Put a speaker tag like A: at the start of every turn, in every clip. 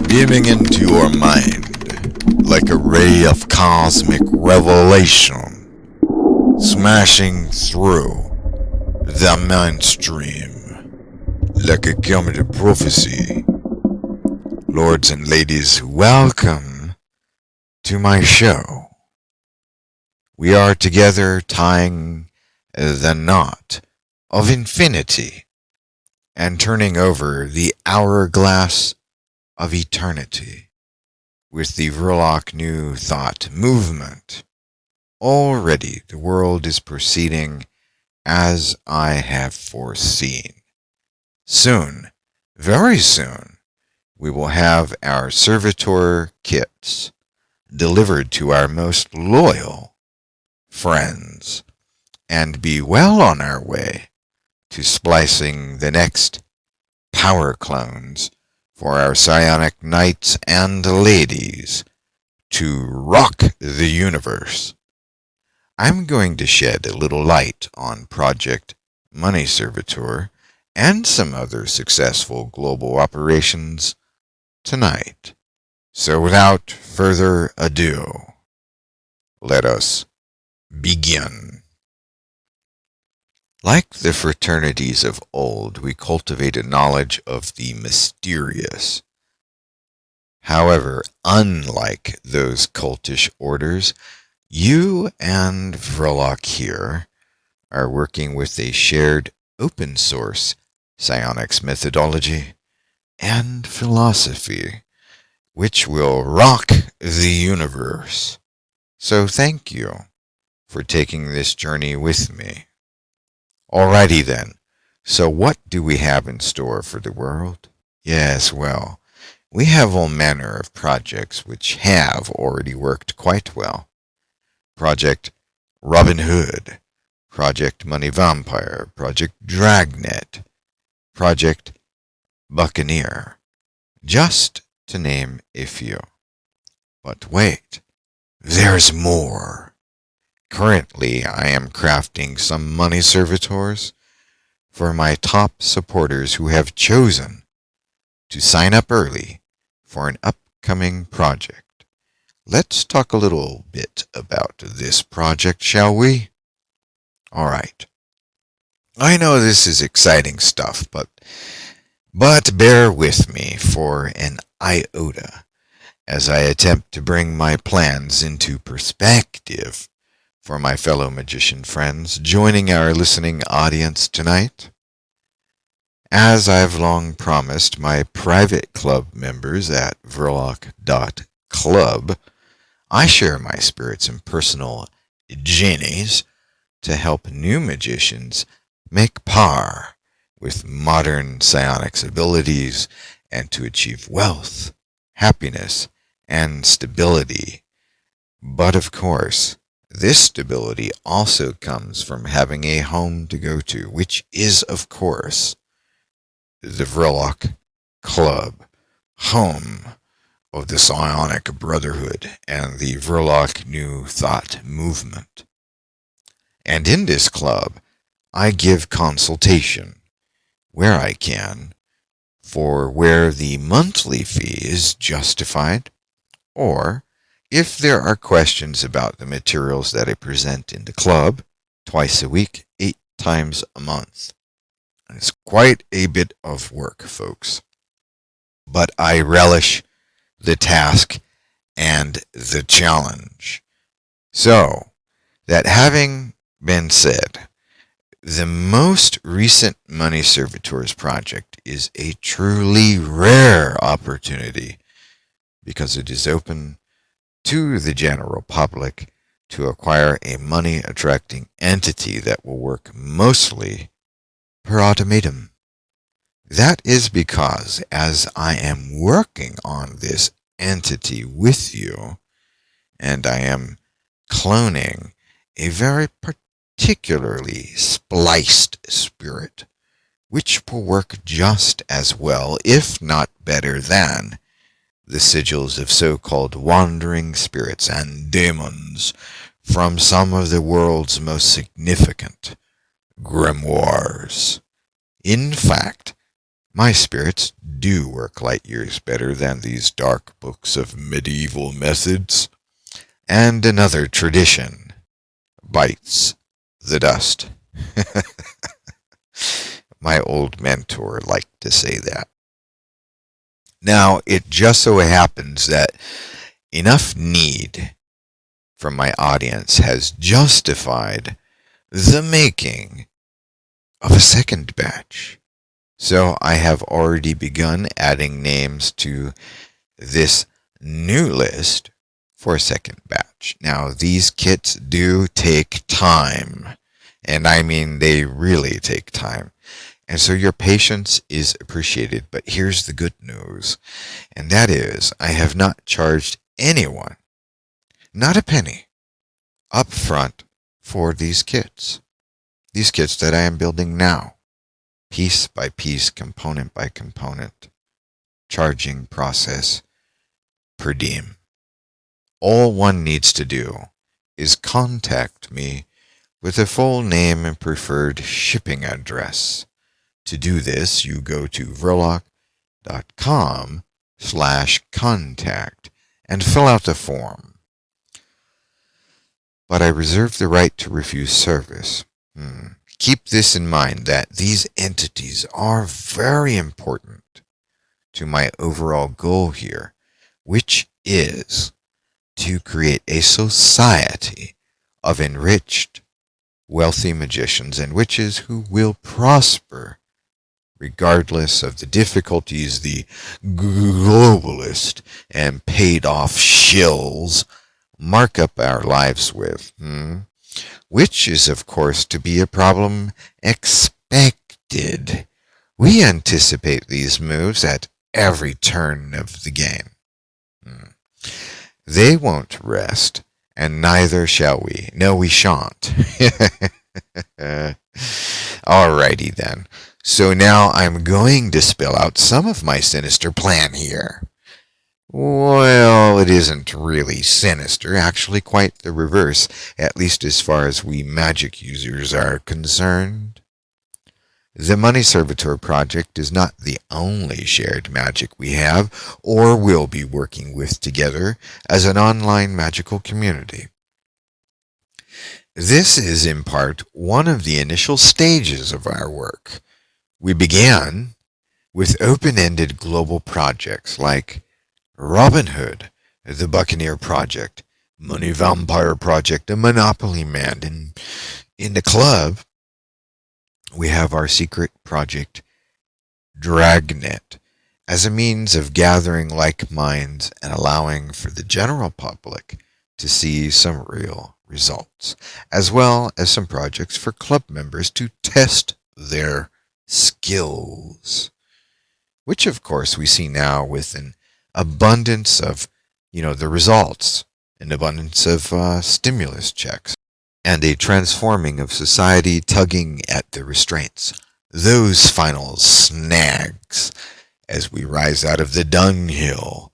A: beaming into your mind like a ray of cosmic revelation, smashing through the mainstream like a comet of prophecy. Lords and ladies, welcome to my show. We are together tying the knot of infinity and turning over the hourglass of eternity with the Vrilock New Thought movement. Already the world is proceeding as I have foreseen. Soon, very soon, we will have our servitor kits delivered to our most loyal friends and be well on our way to splicing the next power clones for our psionic knights and ladies to rock the universe. I'm going to shed a little light on Project Money Servitor and some other successful global operations tonight. So without further ado, let us begin. Like the fraternities of old, we cultivate a knowledge of the mysterious. However, unlike those cultish orders, you and Vrilock here are working with a shared open source psionics methodology and philosophy, which will rock the universe. So thank you for taking this journey with me. Alrighty then, so what do we have in store for the world? Yes, well, we have all manner of projects which have already worked quite well. Project Robin Hood, Project Money Vampire, Project Dragnet, Project Buccaneer, just to name a few. But wait, there's more. Currently, I am crafting some money servitors for my top supporters who have chosen to sign up early for an upcoming project. Let's talk a little bit about this project, shall we? All right. I know this is exciting stuff, but bear with me for an iota as I attempt to bring my plans into perspective for my fellow magician friends joining our listening audience tonight. As I've long promised my private club members at Vrilock.club, I share my spirits and personal genies to help new magicians make par with modern psionics abilities and to achieve wealth, happiness, and stability. But of course, this stability also comes from having a home to go to, which is, of course, the Vrilock Club, home of the Psionic Brotherhood and the Vrilock New Thought movement. And in this club, I give consultation, where I can, for where the monthly fee is justified, or if there are questions about the materials that I present in the club, twice a week, 8 times a month. And it's quite a bit of work, folks. But I relish the task and the challenge. So, that having been said, the most recent Money Servitors project is a truly rare opportunity because it is open to the general public to acquire a money-attracting entity that will work mostly per automatum. That is because as I am working on this entity with you, and I am cloning a very particularly spliced spirit, which will work just as well, if not better than, the sigils of so-called wandering spirits and demons from some of the world's most significant grimoires. In fact, My spirits do work light years better than these dark books of medieval methods. And another tradition bites the dust. My old mentor liked to say that. Now, it just so happens that enough need from my audience has justified the making of a second batch. So I have already begun adding names to this new list for a second batch. Now, these kits do take time, and I mean they really take time. And so your patience is appreciated, but here's the good news, and that is I have not charged anyone, not a penny, up front for these kits that I am building now, piece by piece, component by component, charging process per diem. All one needs to do is contact me with a full name and preferred shipping address. To do this, you go to vrilock.com/contact and fill out the form. But I reserve the right to refuse service. Keep this in mind that these entities are very important to my overall goal here, which is to create a society of enriched, wealthy magicians and witches who will prosper regardless of the difficulties the globalist and paid-off shills mark up our lives with, which is, of course, to be a problem expected. We anticipate these moves at every turn of the game. They won't rest, and neither shall we. No, we shan't. Alrighty then. So now I'm going to spell out some of my sinister plan here. Well, it isn't really sinister, actually quite the reverse, at least as far as we magic users are concerned. The Money Servitor project is not the only shared magic we have or will be working with together as an online magical community. This is in part one of the initial stages of our work. We began with open-ended global projects like Robin Hood, the Buccaneer Project, Money Vampire Project, a Monopoly Man. And in the club, we have our secret project, Dragnet, as a means of gathering like minds and allowing for the general public to see some real results, as well as some projects for club members to test their skills, which of course we see now with an abundance of, the results, an abundance of stimulus checks, and a transforming of society tugging at the restraints, those final snags, as we rise out of the dunghill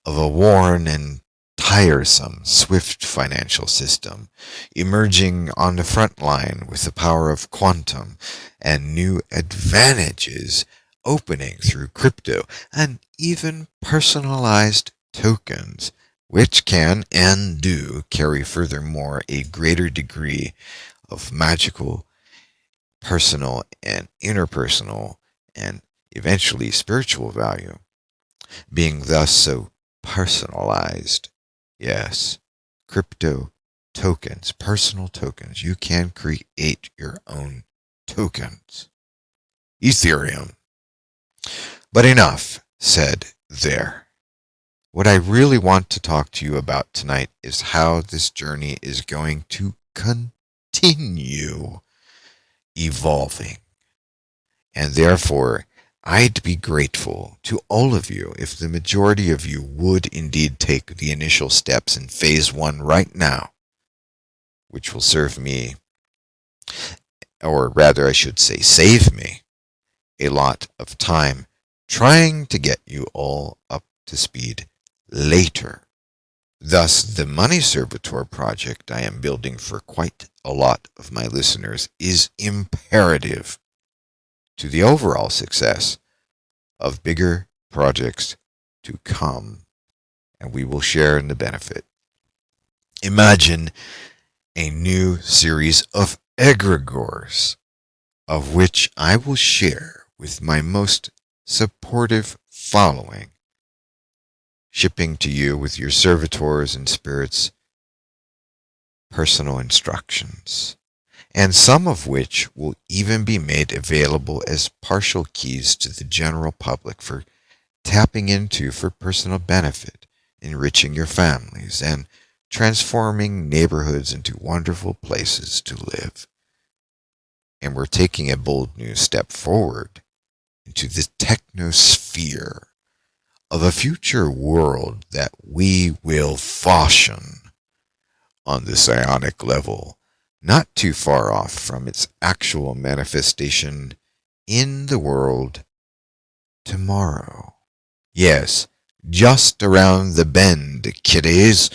A: of a worn and tiresome, swift financial system, emerging on the front line with the power of quantum and new advantages opening through crypto and even personalized tokens, which can and do carry furthermore a greater degree of magical, personal, and interpersonal, and eventually spiritual value, being thus so personalized. Yes, crypto tokens, personal tokens. You can create your own tokens. Ethereum. But enough said there. What I really want to talk to you about tonight is how this journey is going to continue evolving. And therefore, I'd be grateful to all of you if the majority of you would indeed take the initial steps in phase 1 right now, which will serve me, or rather I should say save me, a lot of time trying to get you all up to speed later. Thus, the Money Servitor project I am building for quite a lot of my listeners is imperative to the overall success of bigger projects to come, and we will share in the benefit. Imagine a new series of egregores, of which I will share with my most supportive following, shipping to you with your servitors and spirits personal instructions, and some of which will even be made available as partial keys to the general public for tapping into for personal benefit, enriching your families, and transforming neighborhoods into wonderful places to live. And we're taking a bold new step forward into the technosphere of a future world that we will fashion on the psionic level, not too far off from its actual manifestation in the world tomorrow. Yes, just around the bend, kiddies,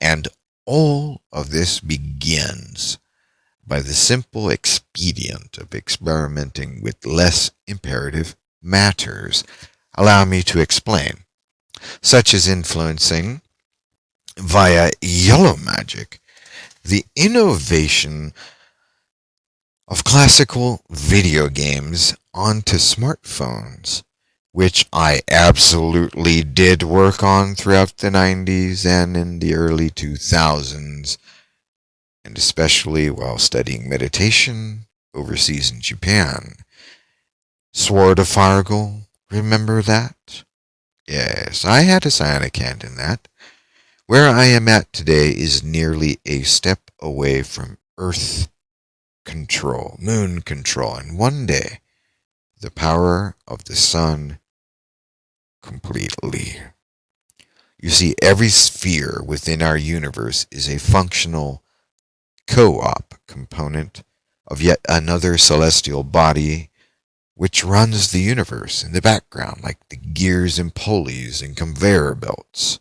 A: and all of this begins by the simple expedient of experimenting with less imperative matters. Allow me to explain, such as influencing via yellow magic the innovation of classical video games onto smartphones, which I absolutely did work on throughout the 90s and in the early 2000s, and especially while studying meditation overseas in Japan. Sword of Fargal, remember that? Yes, I had a psionic hand in that. Where I am at today is nearly a step away from Earth control, moon control, and one day, the power of the sun completely. You see, every sphere within our universe is a functional co-op component of yet another celestial body which runs the universe in the background like the gears and pulleys and conveyor belts.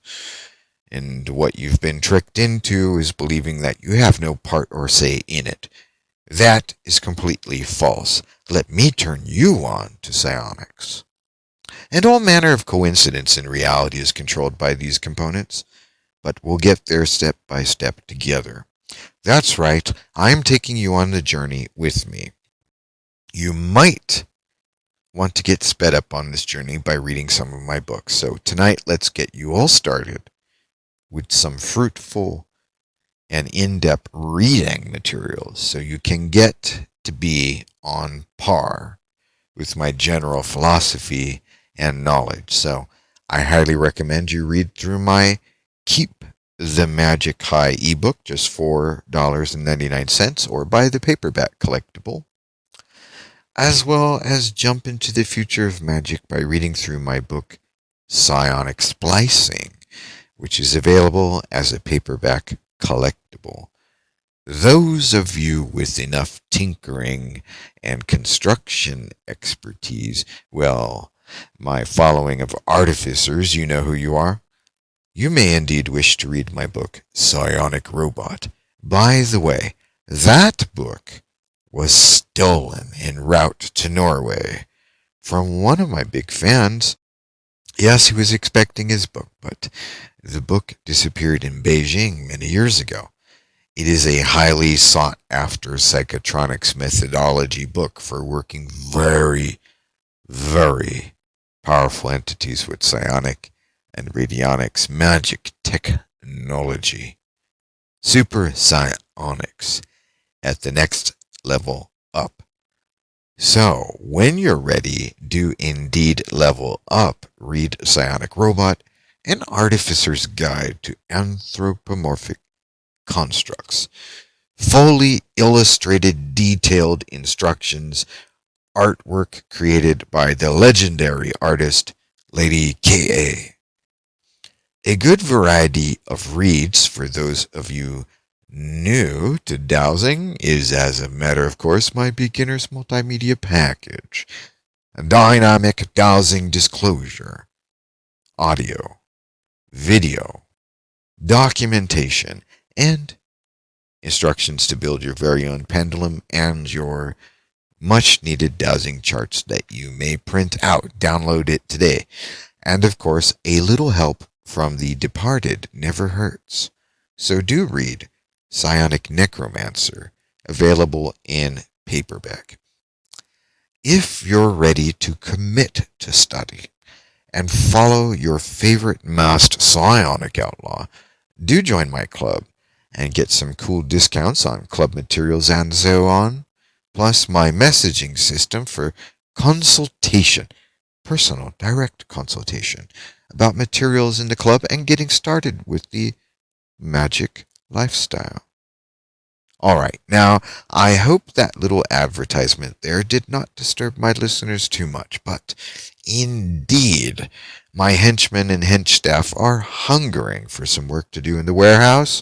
A: And what you've been tricked into is believing that you have no part or say in it. That is completely false. Let me turn you on to psionics. And all manner of coincidence in reality is controlled by these components, but we'll get there step by step together. That's right, I'm taking you on the journey with me. You might want to get sped up on this journey by reading some of my books. So tonight, let's get you all started with some fruitful and in-depth reading materials so you can get to be on par with my general philosophy and knowledge. So I highly recommend you read through my Keep the Magic High ebook, just $4.99, or buy the paperback collectible, as well as jump into the future of magic by reading through my book Psionic Splicing, which is available as a paperback collectible. Those of you with enough tinkering and construction expertise, well, my following of artificers, you know who you are. You may indeed wish to read my book, Psionic Robot. By the way, that book was stolen en route to Norway from one of my big fans. Yes, he was expecting his book, but the book disappeared in Beijing many years ago. It is a highly sought-after psychotronics methodology book for working very, very powerful entities with psionic and radionics magic technology. Super psionics at the next level up. So, when you're ready, do indeed level up. Read Psionic Robot, An Artificer's Guide to Anthropomorphic Constructs. Fully illustrated, detailed instructions, artwork created by the legendary artist, Lady K.A. A good variety of reads for those of you new to dowsing is, as a matter of course, my beginner's multimedia package. A dynamic dowsing disclosure, audio, video, documentation, and instructions to build your very own pendulum and your much needed dowsing charts that you may print out. Download it today. And of course, a little help from the departed never hurts. So do read Psionic Necromancer, available in paperback. If you're ready to commit to study and follow your favorite masked psionic outlaw, do join my club and get some cool discounts on club materials and so on, plus my messaging system for consultation, personal direct consultation about materials in the club and getting started with the magic lifestyle. Alright, now I hope that little advertisement there did not disturb my listeners too much, but indeed, my henchmen and hench staff are hungering for some work to do in the warehouse,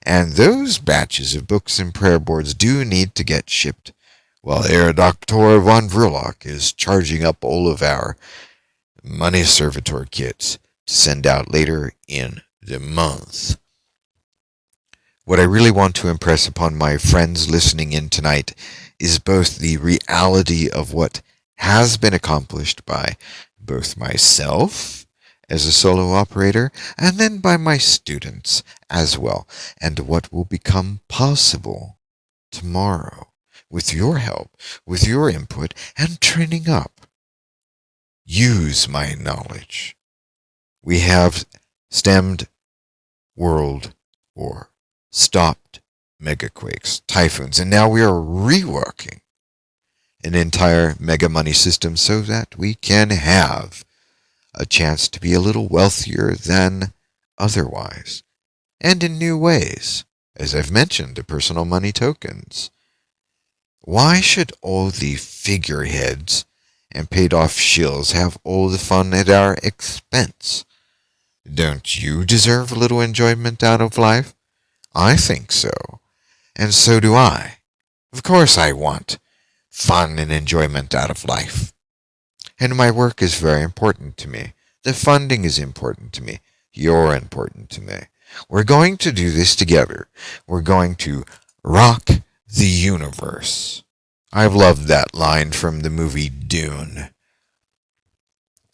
A: and those batches of books and prayer boards do need to get shipped, while Herr Doktor von Vrilock is charging up all of our money servitor kits to send out later in the month. What I really want to impress upon my friends listening in tonight is both the reality of what has been accomplished by both myself as a solo operator and then by my students as well, and what will become possible tomorrow with your help, with your input, and training up. Use my knowledge. We have stemmed world war, stopped megaquakes, typhoons, and now we are reworking an entire mega money system so that we can have a chance to be a little wealthier than otherwise, and in new ways, as I've mentioned, the personal money tokens. Why should all the figureheads and paid-off shills have all the fun at our expense? Don't you deserve a little enjoyment out of life? I think so, and so do I. Of course I want fun and enjoyment out of life. And my work is very important to me. The funding is important to me. You're important to me. We're going to do this together. We're going to rock the universe. I've loved that line from the movie Dune.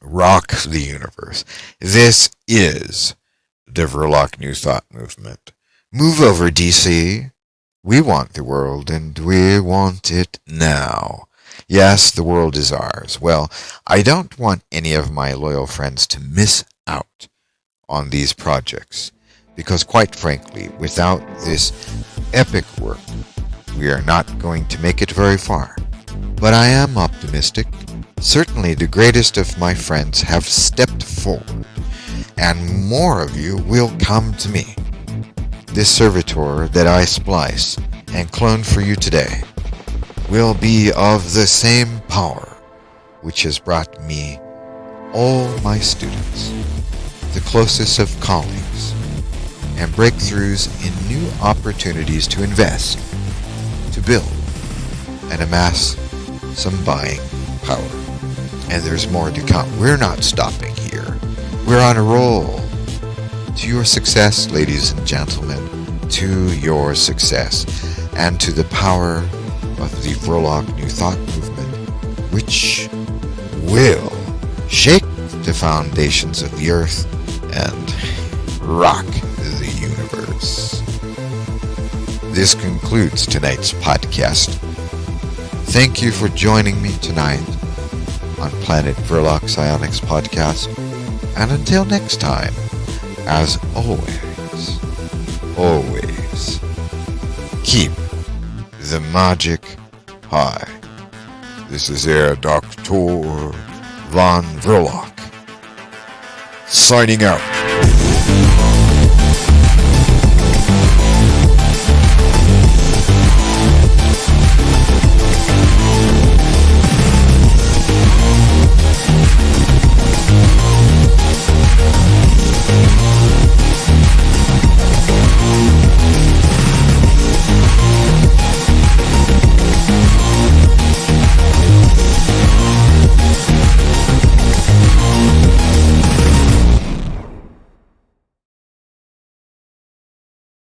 A: Rock the universe. This is the Vrilock New Thought Movement. Move over, DC. We want the world, and we want it now. Yes, the world is ours. Well, I don't want any of my loyal friends to miss out on these projects, because quite frankly, without this epic work, we are not going to make it very far. But I am optimistic. Certainly the greatest of my friends have stepped forward, and more of you will come to me. This servitor that I splice and clone for you today will be of the same power which has brought me all my students, the closest of colleagues, and breakthroughs in new opportunities to invest, to build, and amass some buying power. And there's more to come. We're not stopping here. We're on a roll. To your success, ladies and gentlemen, to your success, and to the power of the Vrilock New Thought Movement, which will shake the foundations of the earth and rock the universe. This concludes tonight's podcast. Thank you for joining me tonight on Planet Vrilock Psionics Podcast, and until next time, as always, keep the magic high. This is Herr Doktor von Vrilock, signing out.